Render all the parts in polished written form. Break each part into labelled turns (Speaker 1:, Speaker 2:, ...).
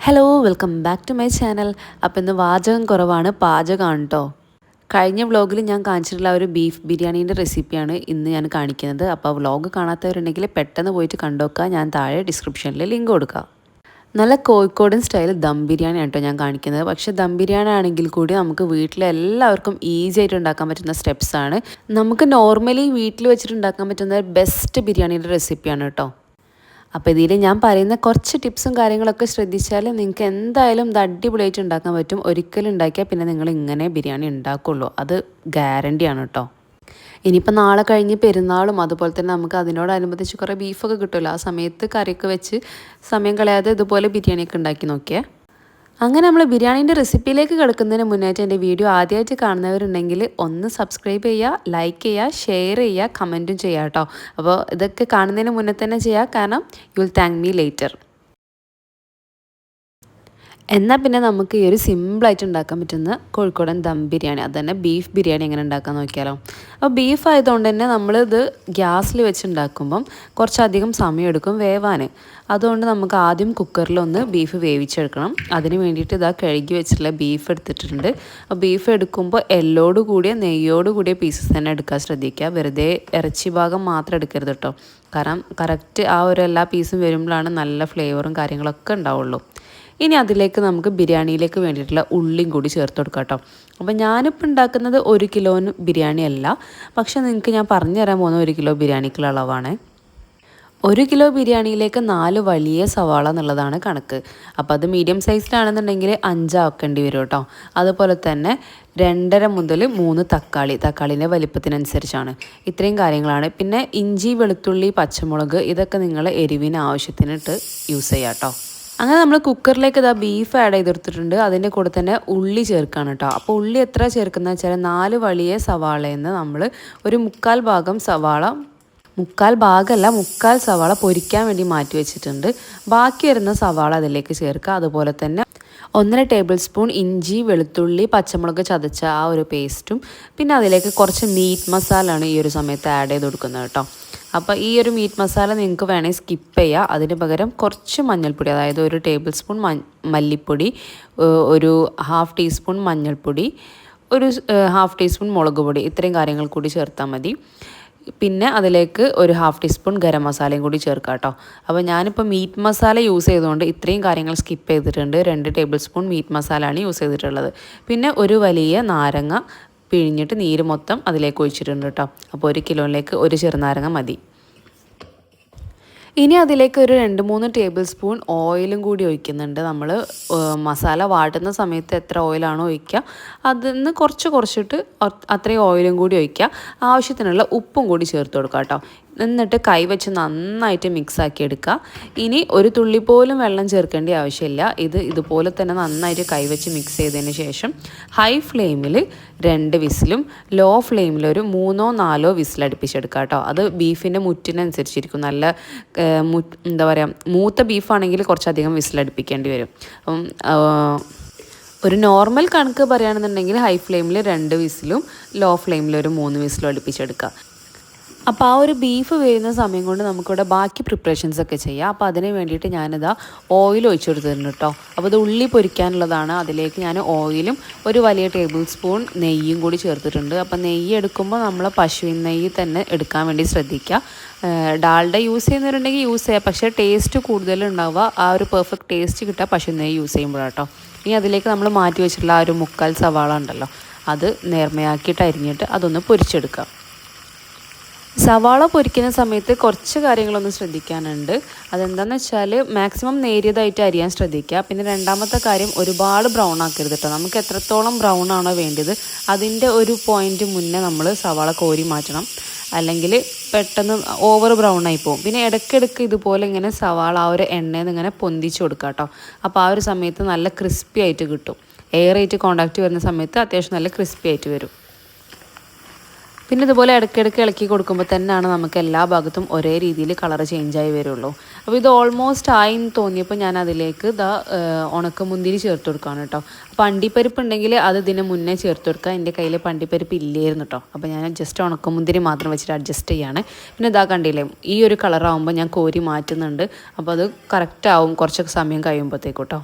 Speaker 1: Hello welcome back to my channel. അപ്പോൾ ഇന്ന് വാചകം കുറവാണ്, പാചകമാണ് കേട്ടോ. കഴിഞ്ഞ വ്ളോഗിൽ ഞാൻ കാണിച്ചിട്ടുള്ള ഒരു ബീഫ് ബിരിയാണീൻ്റെ റെസിപ്പിയാണ് ഇന്ന് ഞാൻ കാണിക്കുന്നത്. അപ്പോൾ വ്ളോഗ് കാണാത്തവരുണ്ടെങ്കിൽ പെട്ടെന്ന് പോയിട്ട് കണ്ടുവെക്കുക. ഞാൻ താഴെ ഡിസ്ക്രിപ്ഷനിൽ ലിങ്ക് കൊടുക്കാം. നല്ല കോഴിക്കോടൻ സ്റ്റൈൽ ദം ബിരിയാണി ആണ് ഞാൻ കാണിക്കുന്നത്. പക്ഷേ ദം ബിരിയാണി ആണെങ്കിൽ കൂടി നമുക്ക് വീട്ടിൽ എല്ലാവർക്കും ഈസി ആയിട്ട് ഉണ്ടാക്കാൻ പറ്റുന്ന സ്റ്റെപ്സാണ്. നമുക്ക് നോർമലി വീട്ടിൽ വെച്ചിട്ട് ഉണ്ടാക്കാൻ പറ്റുന്ന ബെസ്റ്റ് ബിരിയാണിയുടെ റെസിപ്പിയാണ് കേട്ടോ. അപ്പോൾ ഇതിൽ ഞാൻ പറയുന്ന കുറച്ച് ടിപ്സും കാര്യങ്ങളൊക്കെ ശ്രദ്ധിച്ചാൽ നിങ്ങൾക്ക് എന്തായാലും ഇത് അടിപൊളിയായിട്ട് ഉണ്ടാക്കാൻ പറ്റും. ഒരിക്കലും ഉണ്ടാക്കിയാൽ പിന്നെ നിങ്ങൾ ഇങ്ങനെ ബിരിയാണി ഉണ്ടാക്കുള്ളൂ, അത് ഗ്യാരണ്ടിയാണ് കേട്ടോ. ഇനിയിപ്പോൾ നാളെ കഴിഞ്ഞ് പെരുന്നാളും അതുപോലെ തന്നെ നമുക്ക് അതിനോടനുബന്ധിച്ച് കുറേ ബീഫൊക്കെ കിട്ടുമല്ലോ. ആ സമയത്ത് കറിയൊക്കെ വെച്ച് സമയം കളയാതെ ഇതുപോലെ ബിരിയാണിയൊക്കെ ഉണ്ടാക്കി നോക്കിയേ. അങ്ങനെ നമ്മൾ ബിരിയാണീൻ്റെ റെസിപ്പിയിലേക്ക് കിടക്കുന്നതിന് മുന്നായിട്ട് എൻ്റെ വീഡിയോ ആദ്യമായിട്ട് കാണുന്നവരുണ്ടെങ്കിൽ ഒന്ന് സബ്സ്ക്രൈബ് ചെയ്യുക, ലൈക്ക് ചെയ്യുക, ഷെയർ ചെയ്യുക, കമൻറ്റും ചെയ്യുക കേട്ടോ. അപ്പോൾ ഇതൊക്കെ കാണുന്നതിന് മുന്നേ തന്നെ ചെയ്യുക, കാരണം you will thank me later. എന്നാൽ പിന്നെ നമുക്ക് ഈ ഒരു സിമ്പിളായിട്ട് ഉണ്ടാക്കാൻ പറ്റുന്ന കോഴിക്കോടൻ ദം ബിരിയാണി, അത് തന്നെ ബീഫ് ബിരിയാണി എങ്ങനെ ഉണ്ടാക്കാൻ നോക്കിയാലോ. അപ്പോൾ ബീഫ് ആയതുകൊണ്ട് തന്നെ നമ്മളിത് ഗ്യാസിൽ വെച്ചുണ്ടാക്കുമ്പം കുറച്ചധികം സമയം എടുക്കും വേവാൻ. അതുകൊണ്ട് നമുക്ക് ആദ്യം കുക്കറിലൊന്ന് ബീഫ് വേവിച്ചെടുക്കണം. അതിന് വേണ്ടിയിട്ട് ഇതാ കഴുകി വെച്ചിട്ടുള്ള ബീഫ് എടുത്തിട്ടുണ്ട്. അപ്പോൾ ബീഫ് എടുക്കുമ്പോൾ എല്ലോട് കൂടിയ നെയ്യോട് കൂടിയ പീസസ് തന്നെ എടുക്കാൻ ശ്രദ്ധിക്കുക. വെറുതെ ഇറച്ചി ഭാഗം മാത്രം എടുക്കരുത് കേട്ടോ. കാരണം കറക്റ്റ് ആ ഒരു എല്ലാ പീസും വരുമ്പോഴാണ് നല്ല ഫ്ലേവറും കാര്യങ്ങളൊക്കെ ഉണ്ടാവുള്ളൂ. ഇനി അതിലേക്ക് നമുക്ക് ബിരിയാണിയിലേക്ക് വേണ്ടിയിട്ടുള്ള ഉള്ളിയും കൂടി ചേർത്ത് കൊടുക്കാം കേട്ടോ. അപ്പോൾ ഞാനിപ്പോൾ ഉണ്ടാക്കുന്നത് 1 കിലോന് ബിരിയാണി അല്ല, പക്ഷേ നിങ്ങൾക്ക് ഞാൻ പറഞ്ഞു തരാൻ പോകുന്ന 1 കിലോ ബിരിയാണിക്കുള്ള അളവാണ്. 1 കിലോ ബിരിയാണിയിലേക്ക് 4 വലിയ സവാള എന്നുള്ളതാണ് കണക്ക്. അപ്പോൾ അത് മീഡിയം സൈസിലാണെന്നുണ്ടെങ്കിൽ 5 ആക്കേണ്ടി വരും കേട്ടോ. അതുപോലെ തന്നെ 2.5 മുതൽ 3 തക്കാളിൻ്റെ വലിപ്പത്തിനനുസരിച്ചാണ്. ഇത്രയും കാര്യങ്ങളാണ്. പിന്നെ ഇഞ്ചി, വെളുത്തുള്ളി, പച്ചമുളക് ഇതൊക്കെ നിങ്ങൾ എരിവിന് ആവശ്യത്തിനിട്ട് യൂസ് ചെയ്യാം കേട്ടോ. അങ്ങനെ നമ്മൾ കുക്കറിലേക്ക് ഇതാ ബീഫ് ആഡ് ചെയ്തെടുത്തിട്ടുണ്ട്. അതിൻ്റെ കൂടെ തന്നെ ഉള്ളി ചേർക്കുകയാണ് കേട്ടോ. അപ്പോൾ ഉള്ളി എത്ര ചേർക്കുന്നത് വെച്ചാൽ 4 വലിയ സവാളയിൽ നിന്ന് നമ്മൾ ഒരു മുക്കാൽ സവാള പൊരിക്കാൻ വേണ്ടി മാറ്റി വെച്ചിട്ടുണ്ട്. ബാക്കി വരുന്ന സവാള അതിലേക്ക് ചേർക്കുക. അതുപോലെ തന്നെ 1.5 ടേബിൾ സ്പൂൺ ഇഞ്ചി, വെളുത്തുള്ളി, പച്ചമുളക് ചതച്ച ആ ഒരു പേസ്റ്റും പിന്നെ അതിലേക്ക് കുറച്ച് മീറ്റ് മസാലയാണ് ഈ ഒരു സമയത്ത് ആഡ് ചെയ്ത് കൊടുക്കുന്നത് കേട്ടോ. അപ്പോൾ ഈ ഒരു മീറ്റ് മസാല നിങ്ങൾക്ക് വേണമെങ്കിൽ സ്കിപ്പ് ചെയ്യുക. അതിന് പകരം കുറച്ച് മഞ്ഞൾപ്പൊടി, അതായത് 1 ടേബിൾ സ്പൂൺ മല്ലിപ്പൊടി, ഒരു 1/2 ടീസ്പൂൺ മഞ്ഞൾപ്പൊടി, ഒരു 1/2 ടീസ്പൂൺ മുളക് പൊടി, ഇത്രയും കാര്യങ്ങൾ കൂടി ചേർത്താൽ മതി. പിന്നെ അതിലേക്ക് ഒരു 1/2 ടീസ്പൂൺ ഗരം മസാലയും കൂടി ചേർക്കാം കേട്ടോ. അപ്പോൾ ഞാനിപ്പോൾ മീറ്റ് മസാല യൂസ് ചെയ്തുകൊണ്ട് ഇത്രയും കാര്യങ്ങൾ സ്കിപ്പ് ചെയ്തിട്ടുണ്ട്. 2 ടേബിൾ സ്പൂൺ മീറ്റ് മസാലയാണ് യൂസ് ചെയ്തിട്ടുള്ളത്. പിന്നെ ഒരു വലിയ നാരങ്ങ പിഴിഞ്ഞിട്ട് നീര് മൊത്തം അതിലേക്ക് ഒഴിച്ചിട്ടുണ്ട് കേട്ടോ. അപ്പോൾ 1 കിലോയിലേക്ക് ഒരു ചെറുനാരങ്ങ മതി. ഇനി അതിലേക്ക് ഒരു 2-3 ടേബിൾ സ്പൂൺ ഓയിലും കൂടി ഒഴിക്കുന്നുണ്ട്. നമ്മൾ മസാല വാട്ടുന്ന സമയത്ത് എത്ര ഓയിലാണോ ഒഴിക്കുക അതിൽ നിന്ന് കുറച്ചിട്ട് അത്രയും ഓയിലും കൂടി ഒഴിക്കുക. ആവശ്യത്തിനുള്ള ഉപ്പും കൂടി ചേർത്ത് കൊടുക്കുക കേട്ടോ. എന്നിട്ട് കൈവച്ച് നന്നായിട്ട് മിക്സാക്കി എടുക്കുക. ഇനി ഒരു തുള്ളി പോലും വെള്ളം ചേർക്കേണ്ട ആവശ്യമില്ല. ഇതുപോലെ തന്നെ നന്നായിട്ട് കൈവച്ച് മിക്സ് ചെയ്തതിന് ശേഷം ഹൈ ഫ്ലെയിമിൽ 2 വിസിലും ലോ ഫ്ലെയിമിൽ ഒരു 3-4 വിസിൽ അടുപ്പിച്ചെടുക്കുക കേട്ടോ. അത് ബീഫിൻ്റെ മുറ്റിനനുസരിച്ചിരിക്കും. നല്ല എന്താ പറയുക, മൂത്ത ബീഫാണെങ്കിൽ കുറച്ചധികം വിസിലടുപ്പിക്കേണ്ടി വരും. അപ്പം ഒരു നോർമൽ കണക്ക് പറയുകയാണെന്നുണ്ടെങ്കിൽ ഹൈ ഫ്ലെയിമിൽ 2 വിസിലും ലോ ഫ്ലെയിമിൽ ഒരു 3 വിസിലും അടുപ്പിച്ചെടുക്കുക. അപ്പോൾ ആ ഒരു ബീഫ് വേവുന്ന സമയം കൊണ്ട് നമുക്കിവിടെ ബാക്കി പ്രിപ്പറേഷൻസൊക്കെ ചെയ്യാം. അപ്പോൾ അതിന് വേണ്ടിയിട്ട് ഞാനിതാ ഓയിൽ ഒഴിച്ചു കൊടുത്തിട്ടുണ്ട് കേട്ടോ. അപ്പോൾ ഇത് ഉള്ളി പൊരിക്കാനുള്ളതാണ്. അതിലേക്ക് ഞാൻ ഓയിലും ഒരു വലിയ ടേബിൾ സ്പൂൺ നെയ്യും കൂടി ചേർത്തിട്ടുണ്ട്. അപ്പോൾ നെയ്യ് എടുക്കുമ്പോൾ നമ്മൾ പശുവിൻ നെയ്യ് തന്നെ എടുക്കാൻ വേണ്ടി ശ്രദ്ധിക്കുക. ഡാൽഡ യൂസ് ചെയ്യുന്നവരുണ്ടെങ്കിൽ യൂസ് ചെയ്യാം, പക്ഷേ ടേസ്റ്റ് കൂടുതലുണ്ടാവുക, ആ ഒരു പെർഫെക്റ്റ് ടേസ്റ്റ് കിട്ടുക പശു നെയ്യ് യൂസ് ചെയ്യുമ്പോഴാട്ടോ. ഇനി അതിലേക്ക് നമ്മൾ മാറ്റി വെച്ചിട്ടുള്ള ആ ഒരു മുക്കാൽ സവാള ഉണ്ടല്ലോ, അത് നേർമയാക്കിയിട്ട് അരിഞ്ഞിട്ട് അതൊന്ന് പൊരിച്ചെടുക്കാം. സവാള പൊരിക്കുന്ന സമയത്ത് കുറച്ച് കാര്യങ്ങളൊന്ന് ശ്രദ്ധിക്കാനുണ്ട്. അതെന്താണെന്ന് വെച്ചാൽ മാക്സിമം നേരിയതായിട്ട് അരിയാൻ ശ്രദ്ധിക്കുക. പിന്നെ രണ്ടാമത്തെ കാര്യം, ഒരുപാട് ബ്രൗൺ ആക്കരുത് കേട്ടോ. നമുക്ക് എത്രത്തോളം ബ്രൗൺ ആണോ വേണ്ടത് അതിൻ്റെ ഒരു പോയിൻ്റ് മുന്നേ നമ്മൾ സവാള കോരി മാറ്റണം. അല്ലെങ്കിൽ പെട്ടെന്ന് ഓവർ ബ്രൗൺ ആയി പോകും. പിന്നെ ഇടയ്ക്കിടയ്ക്ക് ഇതുപോലെ ഇങ്ങനെ സവാള ആ ഒരു എണ്ണയിൽ നിന്ന് ഇങ്ങനെ പൊന്തിച്ച് കൊടുക്കുക കേട്ടോ. അപ്പോൾ ആ ഒരു സമയത്ത് നല്ല ക്രിസ്പി ആയിട്ട് കിട്ടും. എയർ ആയിട്ട് കോണ്ടാക്റ്റ് വരുന്ന സമയത്ത് അത്യാവശ്യം നല്ല ക്രിസ്പി ആയിട്ട് വരും. പിന്നെ ഇതുപോലെ ഇടയ്ക്കിടയ്ക്ക് ഇളക്കി കൊടുക്കുമ്പോൾ തന്നെയാണ് നമുക്ക് എല്ലാ ഭാഗത്തും ഒരേ രീതിയിൽ കളർ ചേഞ്ചായി വരുള്ളൂ. അപ്പോൾ ഇത് ഓൾമോസ്റ്റ് ആയി എന്ന് തോന്നിയപ്പോൾ ഞാൻ അതിലേക്ക് ഉണക്കമുന്തിരി ചേർത്ത് കൊടുക്കുകയാണ് കേട്ടോ. അപ്പോൾ അണ്ടിപ്പരിപ്പ് ഉണ്ടെങ്കിൽ അത് ഇതിന് മുന്നേ ചേർത്ത് കൊടുക്കുക. എൻ്റെ കയ്യിൽ അണ്ടിപ്പരിപ്പ് ഇല്ലായിരുന്നു കേട്ടോ. അപ്പോൾ ഞാൻ ജസ്റ്റ് ഉണക്കമുന്തിരി മാത്രം വെച്ചിട്ട് അഡ്ജസ്റ്റ് ചെയ്യാണ്. പിന്നെ കണ്ടില്ലേ, ഈ ഒരു കളറാകുമ്പോൾ ഞാൻ കോരി മാറ്റുന്നുണ്ട്. അപ്പോൾ അത് കറക്റ്റ് ആവും കുറച്ചൊക്കെ സമയം കഴിയുമ്പോഴത്തേക്കും കേട്ടോ.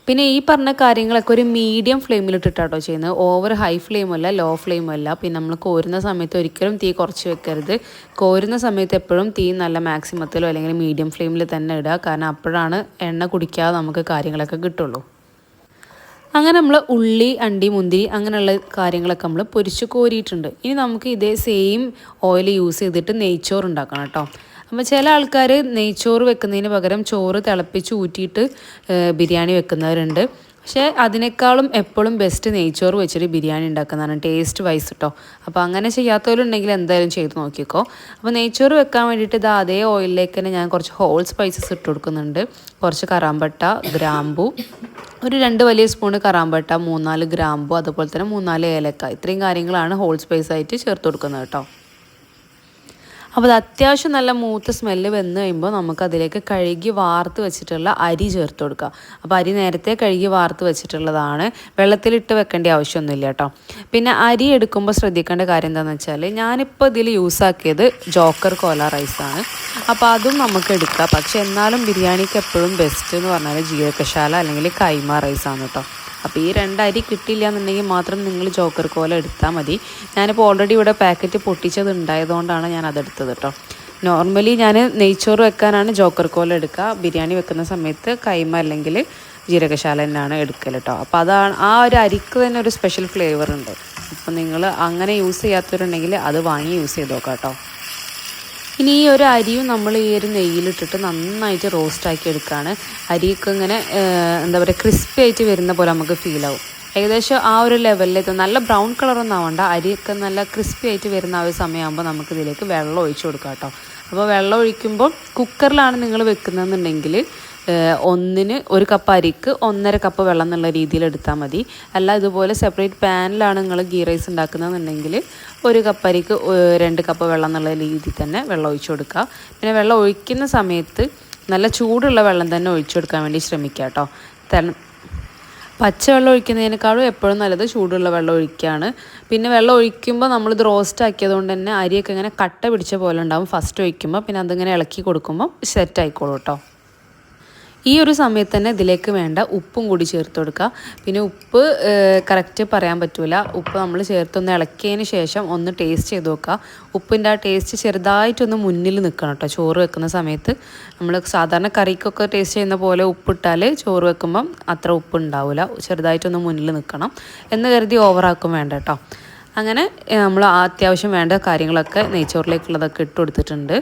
Speaker 1: പിന്നെ ഈ പറഞ്ഞ കാര്യങ്ങളൊക്കെ ഒരു മീഡിയം ഫ്ലെയിമിലിട്ടിട്ടാട്ടോ ചെയ്യുന്നത്. ഓവർ ഹൈ ഫ്ലെയിമും അല്ല ലോ ഫ്ലെയിമും അല്ല. പിന്നെ നമ്മൾ കോരുന്ന സമയത്ത് ഒരിക്കലും തീ കുറച്ച് വെക്കരുത്. കോരുന്ന സമയത്ത് എപ്പോഴും തീ നല്ല മാക്സിമത്തിലോ അല്ലെങ്കിൽ മീഡിയം ഫ്ലെയിമിൽ തന്നെ ഇടുക. കാരണം അപ്പോഴാണ് എണ്ണ കുടിക്കാതെ നമുക്ക് കാര്യങ്ങളൊക്കെ കിട്ടുള്ളൂ. അങ്ങനെ നമ്മൾ ഉള്ളി, അണ്ടി, മുന്തിരി അങ്ങനെയുള്ള കാര്യങ്ങളൊക്കെ നമ്മൾ പൊരിച്ച് കോരിയിട്ടുണ്ട്. ഇനി നമുക്ക് ഇതേ സെയിം ഓയിൽ യൂസ് ചെയ്തിട്ട് നെയ്ച്ചോറ് ഉണ്ടാക്കണം കേട്ടോ. അപ്പോൾ ചില ആൾക്കാർ നെയ്ച്ചോറ് വെക്കുന്നതിന് പകരം ചോറ് തിളപ്പിച്ച് ഊറ്റിയിട്ട് ബിരിയാണി വെക്കുന്നവരുണ്ട്. പക്ഷേ അതിനേക്കാളും എപ്പോഴും ബെസ്റ്റ് നെയ്ച്ചോറ് വെച്ചിട്ട് ബിരിയാണി ഉണ്ടാക്കുന്നതാണ് ടേസ്റ്റ് വൈസ് കേട്ടോ. അപ്പോൾ അങ്ങനെ ചെയ്യാത്തവരുണ്ടെങ്കിൽ എന്തായാലും ചെയ്ത് നോക്കിക്കോ. അപ്പോൾ നെയ്ച്ചോറ് വെക്കാൻ വേണ്ടിയിട്ട് ഇത് അതേ ഓയിലിലേക്ക് തന്നെ ഞാൻ കുറച്ച് ഹോൾ സ്പൈസസ് ഇട്ട് കൊടുക്കുന്നുണ്ട്. കുറച്ച് കറാമ്പട്ട, ഗ്രാമ്പു, ഒരു 2 വലിയ സ്പൂണ് കറാമ്പട്ട, 3-4 ഗ്രാമ്പു, അതുപോലെ തന്നെ 3-4 ഏലക്ക. ഇത്രയും കാര്യങ്ങളാണ് ഹോൾ സ്പൈസ് ആയിട്ട് ചേർത്ത് കൊടുക്കുന്നത് കേട്ടോ. അപ്പോൾ അത് അത്യാവശ്യം നല്ല മൂത്ത സ്മെല്ല് വന്ന് കഴിയുമ്പോൾ നമുക്കതിലേക്ക് കഴുകി വാർത്ത് വെച്ചിട്ടുള്ള അരി ചേർത്ത് കൊടുക്കുക. അപ്പോൾ അരി നേരത്തെ കഴുകി വാർത്ത് വെച്ചിട്ടുള്ളതാണ്, വെള്ളത്തിലിട്ട് വെക്കേണ്ട ആവശ്യമൊന്നുമില്ല കേട്ടോ. പിന്നെ അരി എടുക്കുമ്പോൾ ശ്രദ്ധിക്കേണ്ട കാര്യം എന്താണെന്ന് വെച്ചാൽ ഞാനിപ്പോൾ ഇതിൽ യൂസാക്കിയത് ജോക്കർ കോല റൈസാണ്. അപ്പോൾ അതും നമുക്ക് എടുക്കാം. പക്ഷേ എന്നാലും ബിരിയാണിക്ക് എപ്പോഴും ബെസ്റ്റ് എന്ന് പറഞ്ഞാൽ ജീരകശാല അല്ലെങ്കിൽ കൈമ റൈസാണ് കേട്ടോ. അപ്പോൾ ഈ 2 അരി കിട്ടില്ല എന്നുണ്ടെങ്കിൽ മാത്രം നിങ്ങൾ ജോക്കർ കോല എടുത്താൽ മതി. ഞാനിപ്പോൾ ഓൾറെഡി ഇവിടെ പാക്കറ്റ് പൊട്ടിച്ചത് ഉണ്ടായതുകൊണ്ടാണ് ഞാൻ അതെടുത്തത് കേട്ടോ. നോർമലി ഞാൻ നെയ്ച്ചോറ് വെക്കാനാണ് ജോക്കർ കോല എടുക്കുക. ബിരിയാണി വെക്കുന്ന സമയത്ത് കൈമ അല്ലെങ്കിൽ ജീരകശാല തന്നെയാണ് എടുക്കൽ കേട്ടോ. അപ്പോൾ അതാണ് ആ ഒരു അരിക്ക് തന്നെ ഒരു സ്പെഷ്യൽ ഫ്ലേവർ ഉണ്ട്. അപ്പോൾ നിങ്ങൾ അങ്ങനെ യൂസ് ചെയ്യാത്തവരുണ്ടെങ്കിൽ അത് വാങ്ങി യൂസ് ചെയ്ത് നോക്കാം കേട്ടോ. ഇനി ഈ ഒരു അരിയും നമ്മൾ ഈ ഒരു നെയ്യിലിട്ടിട്ട് നന്നായിട്ട് റോസ്റ്റാക്കി എടുക്കുകയാണ്. അരിയൊക്കെ ഇങ്ങനെ എന്താ പറയുക ക്രിസ്പി ആയിട്ട് വരുന്ന പോലെ നമുക്ക് ഫീൽ ആവും. ഏകദേശം ആ ഒരു ലെവലിലേക്ക് നല്ല ബ്രൗൺ കളറൊന്നും ആവണ്ട, അരിയൊക്കെ നല്ല ക്രിസ്പി ആയിട്ട് വരുന്ന ആ ഒരു സമയമാകുമ്പോൾ നമുക്കിതിലേക്ക് വെള്ളം ഒഴിച്ച് കൊടുക്കാം കേട്ടോ. അപ്പോൾ വെള്ളം ഒഴിക്കുമ്പോൾ കുക്കറിലാണ് നിങ്ങൾ വെക്കുന്നതെന്നുണ്ടെങ്കിൽ 1 കപ്പ് അരിക്ക് 1.5 കപ്പ് വെള്ളം എന്നുള്ള രീതിയിൽ എടുത്താൽ മതി. അല്ല ഇതുപോലെ സെപ്പറേറ്റ് പാനിലാണ് നിങ്ങൾ ഗീ റൈസ് ഉണ്ടാക്കുന്നതെന്നുണ്ടെങ്കിൽ 1 കപ്പ് അരിക്ക് 2 കപ്പ് വെള്ളം എന്നുള്ള രീതിയിൽ തന്നെ വെള്ളം ഒഴിച്ചു കൊടുക്കുക. പിന്നെ വെള്ളം ഒഴിക്കുന്ന സമയത്ത് നല്ല ചൂടുള്ള വെള്ളം തന്നെ ഒഴിച്ചു കൊടുക്കാൻ വേണ്ടി ശ്രമിക്കുക കേട്ടോ. പച്ചവെള്ളം ഒഴിക്കുന്നതിനേക്കാളും എപ്പോഴും നല്ലത് ചൂടുള്ള വെള്ളം ഒഴിക്കുകയാണ്. പിന്നെ വെള്ളം ഒഴിക്കുമ്പോൾ നമ്മളിത് റോസ്റ്റ് ആക്കിയതുകൊണ്ട് തന്നെ അരിയൊക്കെ ഇങ്ങനെ കട്ട പിടിച്ച പോലെ ഉണ്ടാകും ഫസ്റ്റ് ഒഴിക്കുമ്പോൾ. പിന്നെ അതിങ്ങനെ ഇളക്കി കൊടുക്കുമ്പോൾ സെറ്റ് ആയിക്കോളൂ കേട്ടോ. ഈ ഒരു സമയത്ത് തന്നെ ഇതിലേക്ക് വേണ്ട ഉപ്പും കൂടി ചേർത്ത് കൊടുക്കുക. പിന്നെ ഉപ്പ് കറക്റ്റ് പറയാൻ പറ്റില്ല. ഉപ്പ് നമ്മൾ ചേർത്തൊന്ന് ഇളക്കിയതിന് ശേഷം ഒന്ന് ടേസ്റ്റ് ചെയ്ത് നോക്കുക. ഉപ്പിൻ്റെ ആ ടേസ്റ്റ് ചെറുതായിട്ടൊന്ന് മുന്നിൽ നിൽക്കണം കേട്ടോ. ചോറ് വെക്കുന്ന സമയത്ത് നമ്മൾ സാധാരണ കറിക്കൊക്കെ ടേസ്റ്റ് ചെയ്യുന്ന പോലെ ഉപ്പിട്ടാൽ ചോറ് വെക്കുമ്പം അത്ര ഉപ്പ് ഉണ്ടാവില്ല. ചെറുതായിട്ടൊന്ന് മുന്നിൽ നിൽക്കണം എന്ന് കരുതി ഓവറാക്കും വേണ്ട കേട്ടോ. അങ്ങനെ നമ്മൾ അത്യാവശ്യം വേണ്ട കാര്യങ്ങളൊക്കെ നെയ്ച്ചോറിലേക്കുള്ളതൊക്കെ ഇട്ട് കൊടുത്തിട്ടുണ്ട്.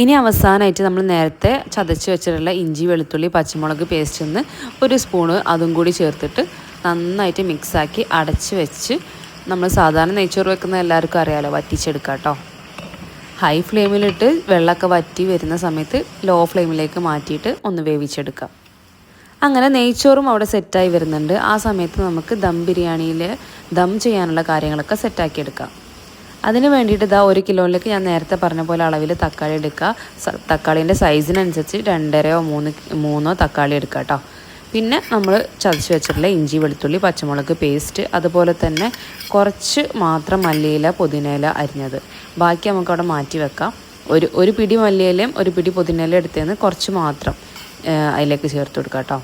Speaker 1: ഇനി അവസാനമായിട്ട് നമ്മൾ നേരത്തെ ചതച്ച് വെച്ചിട്ടുള്ള ഇഞ്ചി, വെളുത്തുള്ളി, പച്ചമുളക് പേസ്റ്റ് നിന്ന് 1 സ്പൂണ് അതും കൂടി ചേർത്തിട്ട് നന്നായിട്ട് മിക്സാക്കി അടച്ച് വെച്ച് നമ്മൾ സാധാരണ നെയ്ച്ചോറ് വെക്കുന്ന എല്ലാവർക്കും അറിയാമല്ലോ, വറ്റിച്ചെടുക്കാം കേട്ടോ. ഹൈ ഫ്ലെയിമിലിട്ട് വെള്ളമൊക്കെ വറ്റി വരുന്ന സമയത്ത് ലോ ഫ്ലെയിമിലേക്ക് മാറ്റിയിട്ട് ഒന്ന് വേവിച്ചെടുക്കാം. അങ്ങനെ നെയ്ച്ചോറും അവിടെ സെറ്റായി വരുന്നുണ്ട്. ആ സമയത്ത് നമുക്ക് ദം ബിരിയാണിയിൽ ദം ചെയ്യാനുള്ള കാര്യങ്ങളൊക്കെ സെറ്റാക്കിയെടുക്കാം. അതിന് വേണ്ടിയിട്ട് 1 കിലോയിലേക്ക് ഞാൻ നേരത്തെ പറഞ്ഞ പോലെ അളവിൽ തക്കാളി എടുക്കുക. തക്കാളീൻ്റെ സൈസിനനുസരിച്ച് 2-3 തക്കാളി എടുക്കുക കേട്ടോ. പിന്നെ നമ്മൾ ചതച്ച് വെച്ചിട്ടുള്ള ഇഞ്ചി, വെളുത്തുള്ളി, പച്ചമുളക് പേസ്റ്റ്, അതുപോലെ തന്നെ കുറച്ച് മാത്രം മല്ലിയില, പുതിനയില അരിഞ്ഞത്, ബാക്കി നമുക്ക് അവിടെ മാറ്റി വെക്കാം. ഒരു പിടി മല്ലിയിലയും 1 പിടി പുതിനയില എടുത്തതിന് കുറച്ച് മാത്രം അതിലേക്ക് ചേർത്ത് കൊടുക്കാം കേട്ടോ.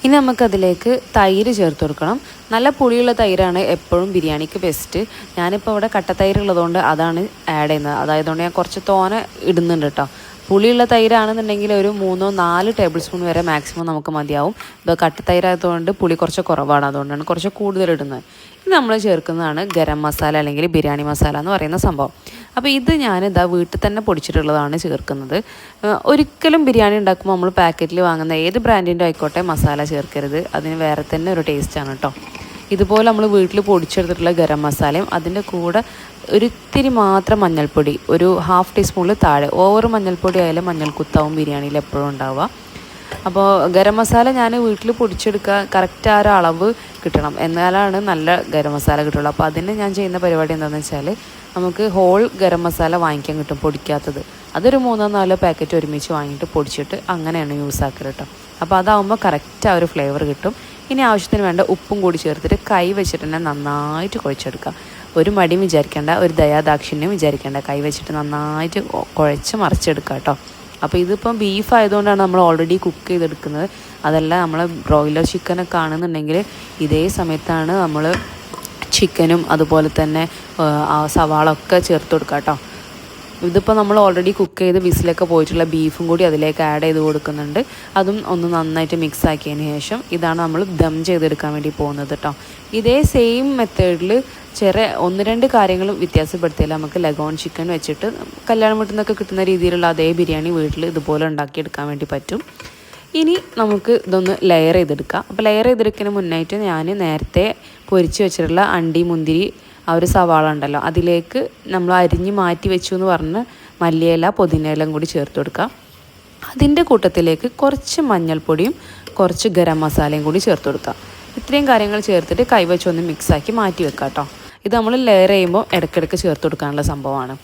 Speaker 1: ഇനി നമുക്കതിലേക്ക് തൈര് ചേർത്ത് കൊടുക്കണം. നല്ല പുളിയുള്ള തൈരാണ് എപ്പോഴും ബിരിയാണിക്ക് ബെസ്റ്റ്. ഞാനിപ്പോൾ ഇവിടെ കട്ടത്തൈര് ഉള്ളതുകൊണ്ട് അതാണ് ആഡ് ചെയ്യുന്നത്. അതായതുകൊണ്ട് ഞാൻ കുറച്ച് തോനെ ഇടുന്നുണ്ട് കേട്ടോ. പുളിയുള്ള തൈരാണെന്നുണ്ടെങ്കിൽ ഒരു 3-4 ടേബിൾ സ്പൂൺ വരെ മാക്സിമം നമുക്ക് മതിയാവും. ഇപ്പോൾ കട്ടത്തൈരായതുകൊണ്ട് പുളി കുറച്ച് കുറവാണ്, അതുകൊണ്ടാണ് കുറച്ച് കൂടുതൽ ഇടുന്നത്. ഇത് നമ്മൾ ചേർക്കുന്നതാണ് ഗരം മസാല അല്ലെങ്കിൽ ബിരിയാണി മസാല എന്ന് പറയുന്ന സംഭവം. അപ്പോൾ ഇത് ഞാനിതാ വീട്ടിൽ തന്നെ പൊടിച്ചിട്ടുള്ളതാണ് ചേർക്കുന്നത്. ഒരിക്കലും ബിരിയാണി ഉണ്ടാക്കുമ്പോൾ നമ്മൾ പാക്കറ്റിൽ വാങ്ങുന്ന ഏത് ബ്രാൻഡിൻ്റെ ആയിക്കോട്ടെ മസാല ചേർക്കരുത്. അതിന് വേറെ തന്നെ ഒരു ടേസ്റ്റാണ് കേട്ടോ. ഇതുപോലെ നമ്മൾ വീട്ടിൽ പൊടിച്ചെടുത്തിട്ടുള്ള ഗരം മസാലയും അതിൻ്റെ കൂടെ ഒരിത്തിരി മാത്രം മഞ്ഞൾപ്പൊടി, ഒരു 1/2 ടീസ്പൂണിൽ താഴെ. ഓവർ മഞ്ഞൾപ്പൊടി ആയാലും മഞ്ഞൾക്കുത്താവും ബിരിയാണിയിൽ എപ്പോഴും ഉണ്ടാവുക. അപ്പോൾ ഗരം മസാല ഞാൻ വീട്ടിൽ പൊടിച്ചെടുക്കുക, കറക്റ്റ് ആ ഒരു അളവ് കിട്ടണം, എന്നാലാണ് നല്ല ഗരം മസാല കിട്ടുള്ളൂ. അപ്പോൾ അതിന് ഞാൻ ചെയ്യുന്ന പരിപാടി എന്താണെന്ന് വെച്ചാൽ നമുക്ക് ഹോൾ ഗരം മസാല വാങ്ങിക്കാൻ കിട്ടും പൊടിക്കാത്തത്. അതൊരു 3-4 പാക്കറ്റ് ഒരുമിച്ച് വാങ്ങിയിട്ട് പൊടിച്ചിട്ട് അങ്ങനെയാണ് യൂസ് ആക്കുക കേട്ടോ. അപ്പോൾ അതാവുമ്പോൾ കറക്റ്റ് ആ ഒരു ഫ്ലേവർ കിട്ടും. ഇനി ആവശ്യത്തിന് വേണ്ട ഉപ്പും കൂടി ചേർത്തിട്ട് കൈ വെച്ചിട്ട് തന്നെ നന്നായിട്ട് കുഴച്ചെടുക്കുക. ഒരു മടിയും വിചാരിക്കേണ്ട, ഒരു ദയാദാക്ഷിണ്യം വിചാരിക്കേണ്ട. കൈ വെച്ചിട്ട് നന്നായിട്ട് കുഴച്ച് മറിച്ചെടുക്കുക കേട്ടോ. അപ്പോൾ ഇതിപ്പം ബീഫ് ആയതുകൊണ്ടാണ് നമ്മൾ ഓൾറെഡി കുക്ക് ചെയ്തെടുക്കുന്നത്. അതല്ല നമ്മൾ ബ്രോയിലർ ചിക്കനൊക്കെ ആണെന്നുണ്ടെങ്കിൽ ഇതേ സമയത്താണ് നമ്മൾ ചിക്കനും അതുപോലെ തന്നെ സവാള ഒക്കെ ചേർത്ത് കൊടുക്കുക കേട്ടോ. ഇതിപ്പോൾ നമ്മൾ ഓൾറെഡി കുക്ക് ചെയ്ത് വിസിലൊക്കെ പോയിട്ടുള്ള ബീഫും കൂടി അതിലേക്ക് ആഡ് ചെയ്ത് കൊടുക്കുന്നുണ്ട്. അതും ഒന്ന് നന്നായിട്ട് മിക്സ് ആക്കിയതിന് ശേഷം ഇതാണ് നമ്മൾ ദം ചെയ്തെടുക്കാൻ വേണ്ടി പോകുന്നത് കേട്ടോ. ഇതേ സെയിം മെത്തേഡിൽ ചെറിയ 1-2 കാര്യങ്ങൾ വ്യത്യാസപ്പെടുത്തിയാൽ നമുക്ക് ലഗോൺ ചിക്കൻ വെച്ചിട്ട് കല്യാണം വീട്ടിൽ നിന്നൊക്കെ കിട്ടുന്ന രീതിയിലുള്ള അതേ ബിരിയാണി വീട്ടിൽ ഇതുപോലെ ഉണ്ടാക്കിയെടുക്കാൻ വേണ്ടി പറ്റും. ഇനി നമുക്ക് ഇതൊന്ന് ലെയർ ചെയ്തെടുക്കാം. അപ്പോൾ ലെയർ ചെയ്തെടുക്കുന്നതിന് മുന്നായിട്ട് ഞാൻ നേരത്തെ പൊരിച്ച് വെച്ചിട്ടുള്ള അണ്ടി മുന്തിരി ആ ഒരു സവാള ഉണ്ടല്ലോ അതിലേക്ക് നമ്മൾ അരിഞ്ഞ് മാറ്റി വെച്ചു എന്ന് പറഞ്ഞ് മല്ലിയില പുതിനയിലും കൂടി ചേർത്ത് കൊടുക്കുക. അതിൻ്റെ കൂട്ടത്തിലേക്ക് കുറച്ച് മഞ്ഞൾപ്പൊടിയും കുറച്ച് ഗരം മസാലയും കൂടി ചേർത്ത് കൊടുക്കുക. ഇത്രയും കാര്യങ്ങൾ ചേർത്തിട്ട് കൈവച്ചൊന്ന് മിക്സാക്കി മാറ്റി വെക്കുക കേട്ടോ. ഇത് നമ്മൾ ലെയർ ചെയ്യുമ്പോൾ ഇടയ്ക്കിടയ്ക്ക് ചേർത്ത് കൊടുക്കാനുള്ള സംഭവമാണ്.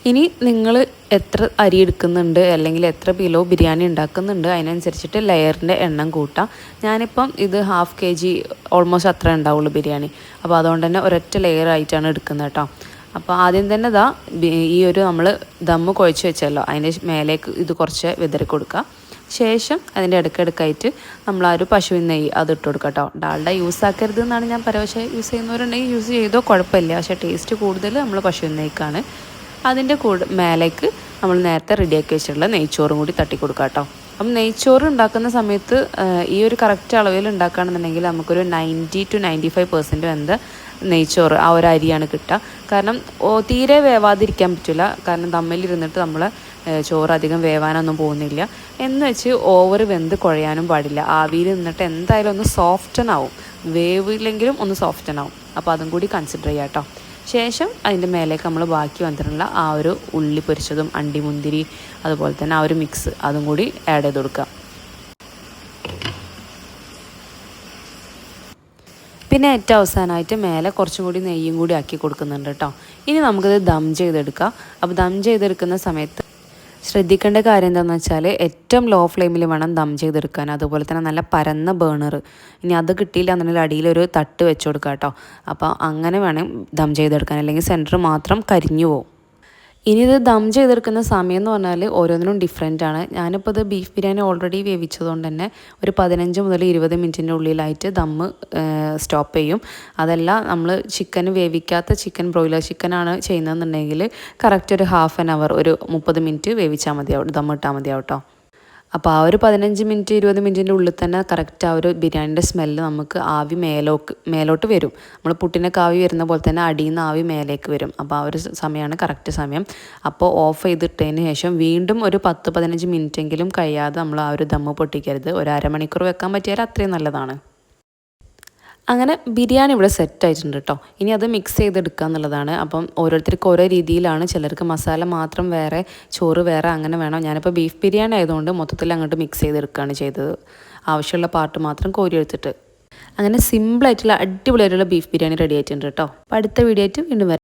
Speaker 1: ഇനി നിങ്ങൾ എത്ര അരി എടുക്കുന്നുണ്ട് അല്ലെങ്കിൽ എത്ര കിലോ ബിരിയാണി ഉണ്ടാക്കുന്നുണ്ട് അതിനനുസരിച്ചിട്ട് ലെയറിൻ്റെ എണ്ണം കൂട്ടാം. ഞാനിപ്പം ഇത് 1/2 kg ഓൾമോസ്റ്റ് അത്ര ഉണ്ടാവുള്ളൂ ബിരിയാണി. അപ്പോൾ അതുകൊണ്ട് തന്നെ ഒരൊറ്റ ലെയർ ആയിട്ടാണ് എടുക്കുന്നത് കേട്ടോ. അപ്പോൾ ആദ്യം തന്നെ ഈ ഒരു നമ്മൾ ദമ്മ് കുഴച്ച് വെച്ചല്ലോ അതിൻ്റെ മേലേക്ക് ഇത് കുറച്ച് വിതറി കൊടുക്കുക. ശേഷം അതിൻ്റെ ഇടയ്ക്കിടയ്ക്കായിട്ട് നമ്മൾ ആ ഒരു പശുവിൻ നെയ്യ് അത് ഇട്ട് കൊടുക്കുക കേട്ടോ. ഡാൽഡ യൂസ് ആക്കരുത് എന്നാണ് ഞാൻ പറയുക. പക്ഷേ യൂസ് ചെയ്യുന്നവരുണ്ടെങ്കിൽ യൂസ് ചെയ്തോ കുഴപ്പമില്ല. പക്ഷേ ടേസ്റ്റ് കൂടുതൽ നമ്മൾ പശുവിൻ നെയ്ക്കാണ്. അതിൻ്റെ മേലേക്ക് നമ്മൾ നേരത്തെ റെഡിയാക്കി വെച്ചിട്ടുള്ള നെയ്ച്ചോറും കൂടി തട്ടി കൊടുക്കുക കേട്ടോ. അപ്പം നെയ്ച്ചോറ് ഉണ്ടാക്കുന്ന സമയത്ത് ഈ ഒരു കറക്റ്റ് അളവിൽ ഉണ്ടാക്കുകയാണെന്നുണ്ടെങ്കിൽ നമുക്കൊരു 90 to 95% വെന്ത നെയ്ച്ചോറ് ആ ഒരു അരിയാണ് കിട്ടുക. കാരണം തീരെ വേവാതിരിക്കാൻ പറ്റില്ല. കാരണം തമ്മിലിരുന്നിട്ട് നമ്മൾ ചോറ് അധികം വേവാനൊന്നും പോകുന്നില്ല. എന്ന് വെച്ച് ഓവർ വെന്ത് കുഴയാനും പാടില്ല. ആവിയിൽ നിന്നിട്ട് എന്തായാലും ഒന്ന് സോഫ്റ്റനാവും. വേവില്ലെങ്കിലും ഒന്ന് സോഫ്റ്റനാവും. അപ്പോൾ അതും കൂടി കൺസിഡർ ചെയ്യാം കേട്ടോ. ശേഷം അതിൻ്റെ മേലേക്ക് നമ്മൾ ബാക്കി വന്നിട്ടുള്ള ആ ഒരു ഉള്ളി പൊരിച്ചതും അണ്ടിമുന്തിരി അതുപോലെ തന്നെ ആ ഒരു മിക്സ് അതും കൂടി ആഡ് ചെയ്ത് കൊടുക്കുക. പിന്നെ ഏറ്റവും അവസാനമായിട്ട് മേലെ കുറച്ചും കൂടി നെയ്യും കൂടി ആക്കി കൊടുക്കുന്നുണ്ട് കേട്ടോ. ഇനി നമുക്കിത് ദം ചെയ്തെടുക്കാം. അപ്പോൾ ദം ചെയ്തെടുക്കുന്ന സമയത്ത് ശ്രദ്ധിക്കേണ്ട കാര്യം എന്താണെന്ന് വെച്ചാൽ ഏറ്റവും ലോ ഫ്ലെയിമിൽ വേണം ദം ചെയ്തെടുക്കാൻ. അതുപോലെ തന്നെ നല്ല പരന്ന ബേണർ. ഇനി അത് കിട്ടിയില്ല എന്നുണ്ടെങ്കിൽ അടിയിലൊരു തട്ട് വെച്ച് കൊടുക്കുക കേട്ടോ. അപ്പോൾ അങ്ങനെ വേണം ദം ചെയ്തെടുക്കാൻ, അല്ലെങ്കിൽ സെൻറ്റർ മാത്രം കരിഞ്ഞു പോകും. ഇനി ഇത് ദം ചെയ്തെടുക്കുന്ന സമയം എന്ന് പറഞ്ഞാൽ ഓരോന്നിനും ഡിഫറെൻ്റ് ആണ്. ഞാനിപ്പോൾ ഇത് ബീഫ് ബിരിയാണി ഓൾറെഡി വേവിച്ചതുകൊണ്ട് തന്നെ ഒരു 15 മുതൽ 20 മിനിറ്റിൻ്റെ ഉള്ളിലായിട്ട് ദമ്മ് സ്റ്റോപ്പ് ചെയ്യും. അതല്ല നമ്മൾ ചിക്കൻ വേവിക്കാത്ത ചിക്കൻ ബ്രോയിലർ ചിക്കനാണ് ചെയ്യുന്നതെന്നുണ്ടെങ്കിൽ കറക്റ്റ് ഒരു 1/2 hour ഒരു 30 മിനിറ്റ് വേവിച്ചാൽ മതിയാവും, ദം ഇട്ടാൽ മതിയാവും കേട്ടോ. അപ്പോൾ ആ ഒരു 15 മിനിറ്റ് 20 മിനിറ്റിൻ്റെ ഉള്ളിൽ തന്നെ കറക്റ്റ് ആ ഒരു ബിരിയാണിൻ്റെ സ്മെല്ല് നമുക്ക് ആവി മേലോട്ട് വരും. നമ്മൾ പുട്ടിനൊക്കെ ആവി വരുന്ന പോലെ തന്നെ അടിയിൽ നിന്ന് ആവി മേലേക്ക് വരും. അപ്പോൾ ആ ഒരു സമയമാണ് കറക്റ്റ് സമയം. അപ്പോൾ ഓഫ് ചെയ്തിട്ടതിന് ശേഷം വീണ്ടും ഒരു 10-15 മിനിറ്റെങ്കിലും കഴിയാതെ നമ്മൾ ആ ഒരു ദമ്മ് പൊട്ടിക്കരുത്. ഒരു അരമണിക്കൂർ വെക്കാൻ പറ്റിയാൽ അത്രയും നല്ലതാണ്. അങ്ങനെ ബിരിയാണി ഇവിടെ സെറ്റായിട്ടുണ്ട് കേട്ടോ. ഇനി അത് മിക്സ് ചെയ്തെടുക്കുക എന്നുള്ളതാണ്. അപ്പം ഓരോരുത്തർക്ക് ഓരോ രീതിയിലാണ്. ചിലർക്ക് മസാല മാത്രം വേറെ, ചോറ് വേറെ, അങ്ങനെ വേണം. ഞാനിപ്പോൾ ബീഫ് ബിരിയാണി ആയതുകൊണ്ട് മൊത്തത്തിൽ അങ്ങോട്ട് മിക്സ് ചെയ്തെടുക്കുകയാണ് ചെയ്തത്. ആവശ്യമുള്ള പാർട്ട് മാത്രം കോരി എടുത്തിട്ട്. അങ്ങനെ സിമ്പിളായിട്ടുള്ള അടിപൊളിയായിട്ടുള്ള ബീഫ് ബിരിയാണി റെഡി ആയിട്ടുണ്ട് കേട്ടോ. അപ്പോൾ അടുത്ത വീഡിയോ ആയിട്ട് വീണ്ടും വരാം.